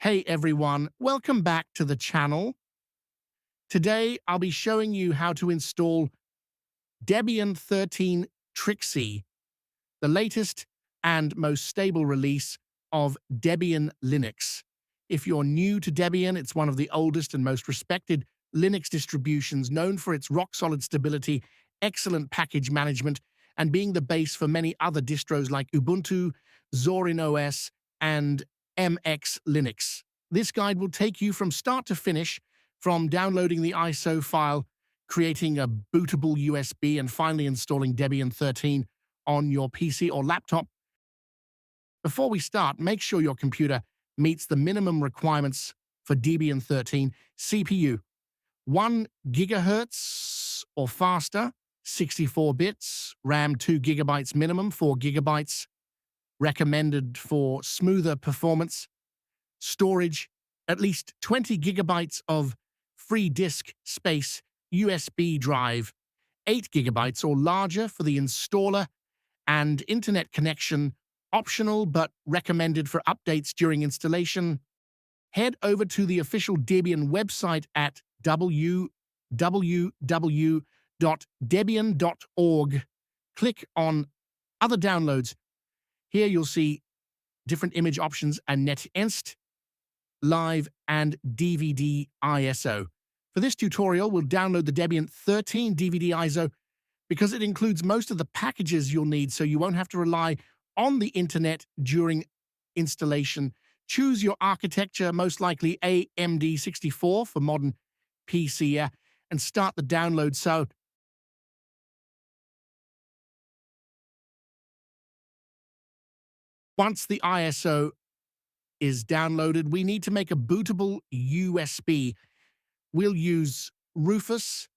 Hey everyone, welcome back to the channel. Today I'll be showing you how to install Debian 13 Trixie, the latest and most stable release of Debian Linux. If you're new to Debian, it's one of the oldest and most respected Linux distributions, known for its rock-solid stability, excellent package management, and being the base for many other distros like Ubuntu, Zorin OS, and MX Linux. This guide will take you from start to finish, from downloading the ISO file, creating a bootable USB, and finally installing Debian 13 on your PC or laptop. Before we start, make sure your computer meets the minimum requirements for Debian 13. CPU, 1 gigahertz or faster, 64 bits, RAM 2 gigabytes minimum, 4 gigabytes, recommended for smoother performance. Storage, at least 20 gigabytes of free disk space, USB drive, 8 gigabytes or larger for the installer, and internet connection, optional but recommended for updates during installation. Head over to the official Debian website at www.debian.org. Click on Other Downloads. Here you'll see different image options and NetInst, Live, and DVD ISO. For this tutorial, we'll download the Debian 13 DVD ISO because it includes most of the packages you'll need, so you won't have to rely on the internet during installation. Choose your architecture, most likely AMD 64 for modern PC, and start the download. So once the ISO is downloaded, we need to make a bootable USB. We'll use Rufus,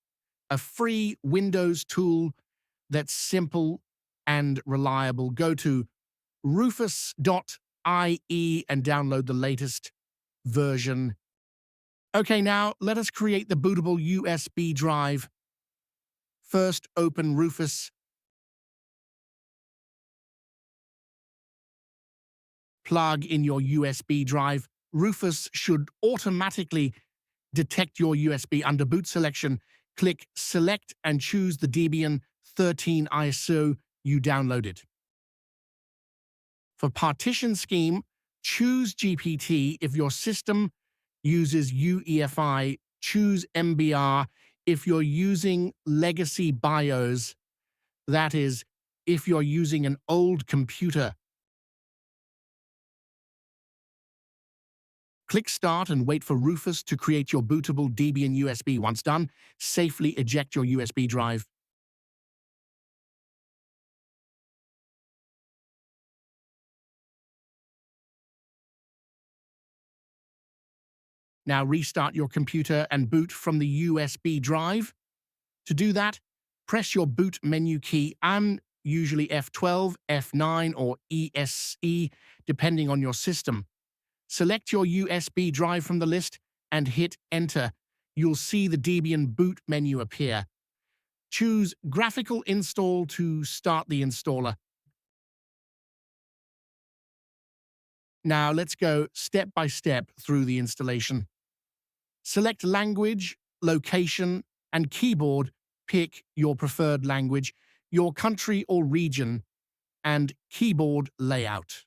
a free Windows tool that's simple and reliable. Go to rufus.ie and download the latest version. Okay, now let us create the bootable USB drive. First, open Rufus. Plug in your USB drive. Rufus should automatically detect your USB under boot selection. Click Select and choose the Debian 13 ISO you downloaded. For partition scheme, choose GPT. If your system uses UEFI, choose MBR. If you're using legacy BIOS, that is, if you're using an old computer, click Start and wait for Rufus to create your bootable Debian USB. Once done, safely eject your USB drive. Now restart your computer and boot from the USB drive. To do that, press your boot menu key. I'm usually F12, F9, or ESC, depending on your system. Select your USB drive from the list and hit Enter. You'll see the Debian boot menu appear. Choose Graphical Install to start the installer. Now let's go step by step through the installation. Select language, location, and keyboard. Pick your preferred language, your country or region, and keyboard layout.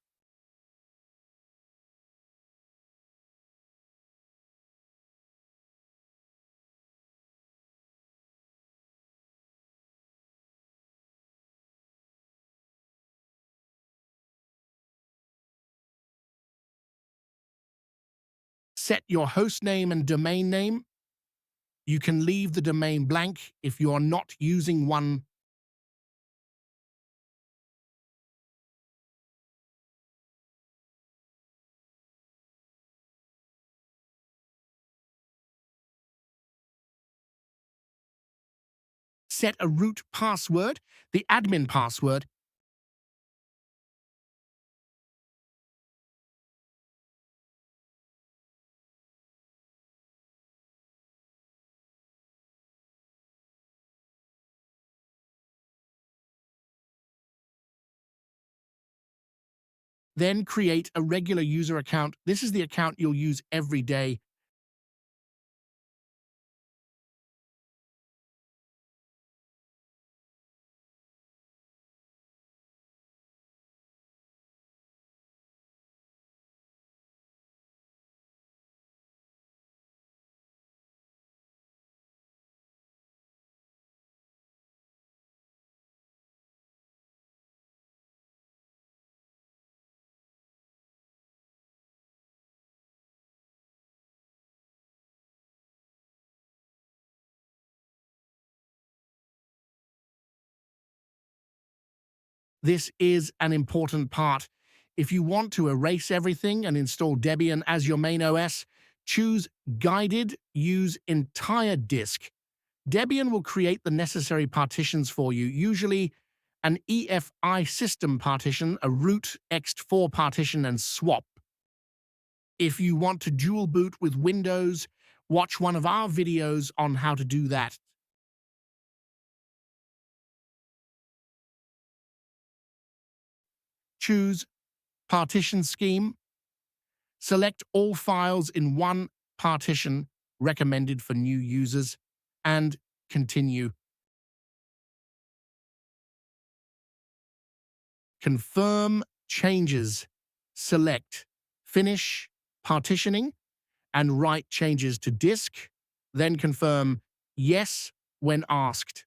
Set your host name and domain name. You can leave the domain blank if you are not using one. Set a root password, the admin password. Then create a regular user account. This is the account you'll use every day. This is an important part. If you want to erase everything and install Debian as your main OS, choose Guided, use entire disk. Debian will create the necessary partitions for you, usually an EFI system partition, a root ext4 partition, and swap. If you want to dual boot with Windows, watch one of our videos on how to do that. Choose Partition Scheme. Select all files in one partition recommended for new users, and continue. Confirm changes. Select Finish Partitioning and write changes to disk, then confirm Yes when asked.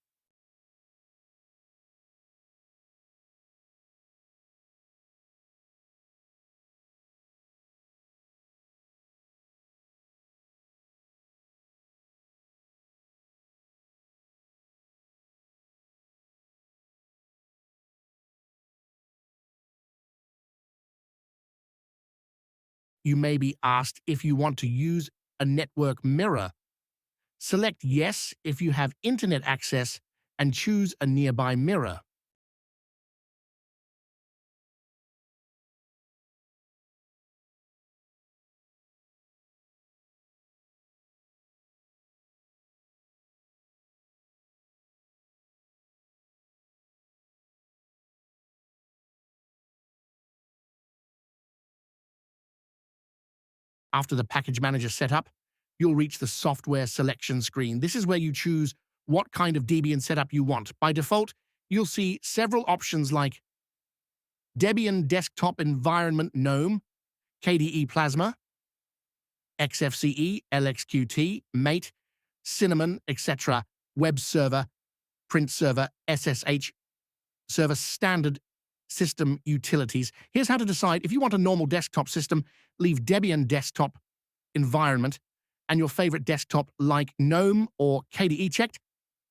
You may be asked if you want to use a network mirror. Select Yes if you have internet access and choose a nearby mirror. After the package manager setup, you'll reach the software selection screen. This is where you choose what kind of Debian setup you want. By default, you'll see several options like Debian Desktop Environment GNOME, KDE Plasma, XFCE, LXQT, Mate, Cinnamon, etc., Web Server, Print Server, SSH, Server Standard System Utilities. Here's how to decide. If you want a normal desktop system, leave Debian Desktop Environment and your favorite desktop like GNOME or KDE checked.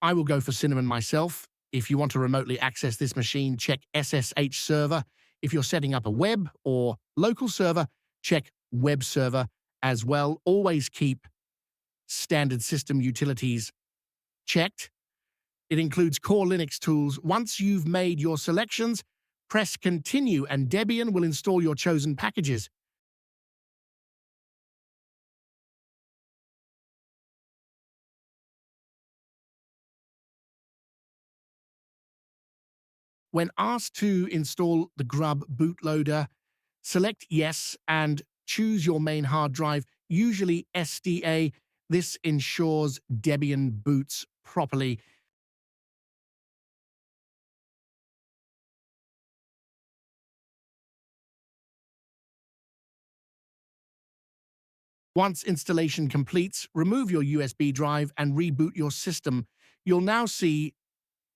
I will go for Cinnamon myself. If you want to remotely access this machine, check SSH Server. If you're setting up a web or local server, check Web Server as well. Always keep Standard System Utilities checked. It includes core Linux tools. Once you've made your selections, press Continue and Debian will install your chosen packages. When asked to install the Grub bootloader, select Yes and choose your main hard drive, usually SDA. This ensures Debian boots properly. Once installation completes, remove your USB drive and reboot your system. You'll now see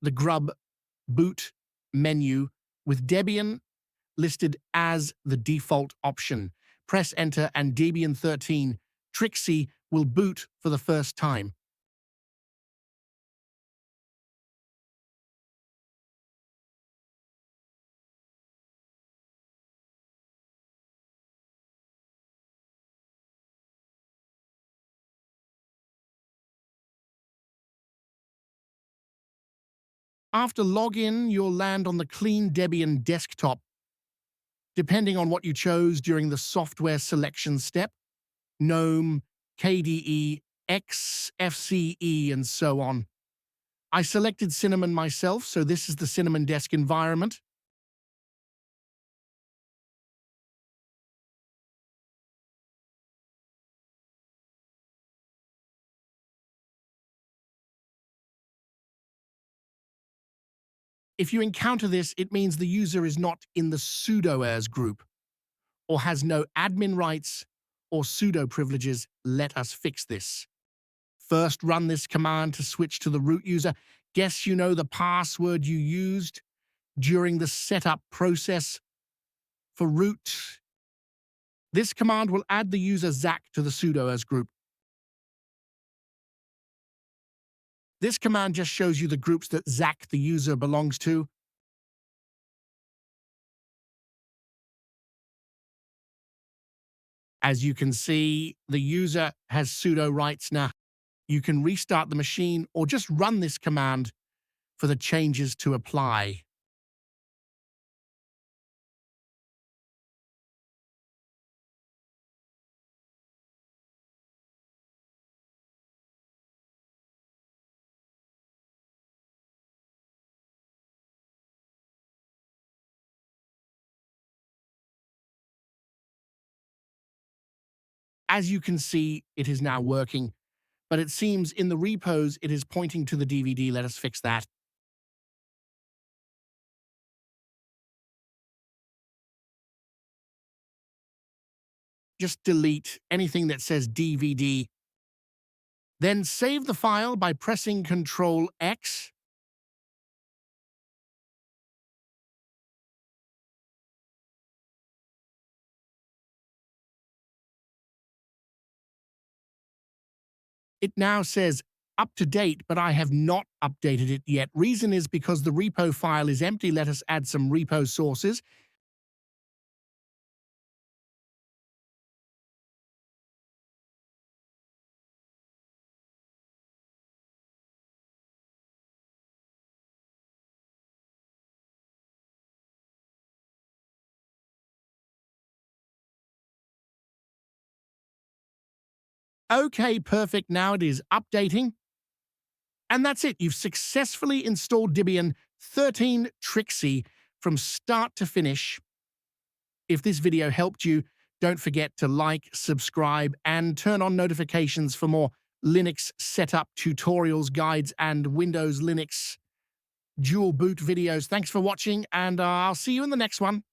the Grub boot menu with Debian listed as the default option. Press Enter and Debian 13 Trixie will boot for the first time. After login, you'll land on the clean Debian desktop. Depending on what you chose during the software selection step, GNOME, KDE, XFCE, and so on. I selected Cinnamon myself, so this is the Cinnamon desk environment. If you encounter this, it means the user is not in the sudoers group or has no admin rights or sudo privileges. Let us fix this. First, run this command to switch to the root user. Guess you know the password you used during the setup process for root. This command will add the user Zac to the sudoers group. This command just shows you the groups that Zac, the user, belongs to. As you can see, the user has sudo rights now. You can restart the machine or just run this command for the changes to apply. As you can see, it is now working, but it seems in the repos it is pointing to the DVD. Let us fix that. Just delete anything that says DVD. Then save the file by pressing Ctrl X. It now says up to date, but I have not updated it yet. Reason is because the repo file is empty. Let us add some repo sources. Okay, perfect. Now it is updating. And that's it. You've successfully installed Debian 13 Trixie from start to finish. If this video helped you, don't forget to like, subscribe, and turn on notifications for more Linux setup tutorials, guides, and Windows Linux dual boot videos. Thanks for watching, and I'll see you in the next one.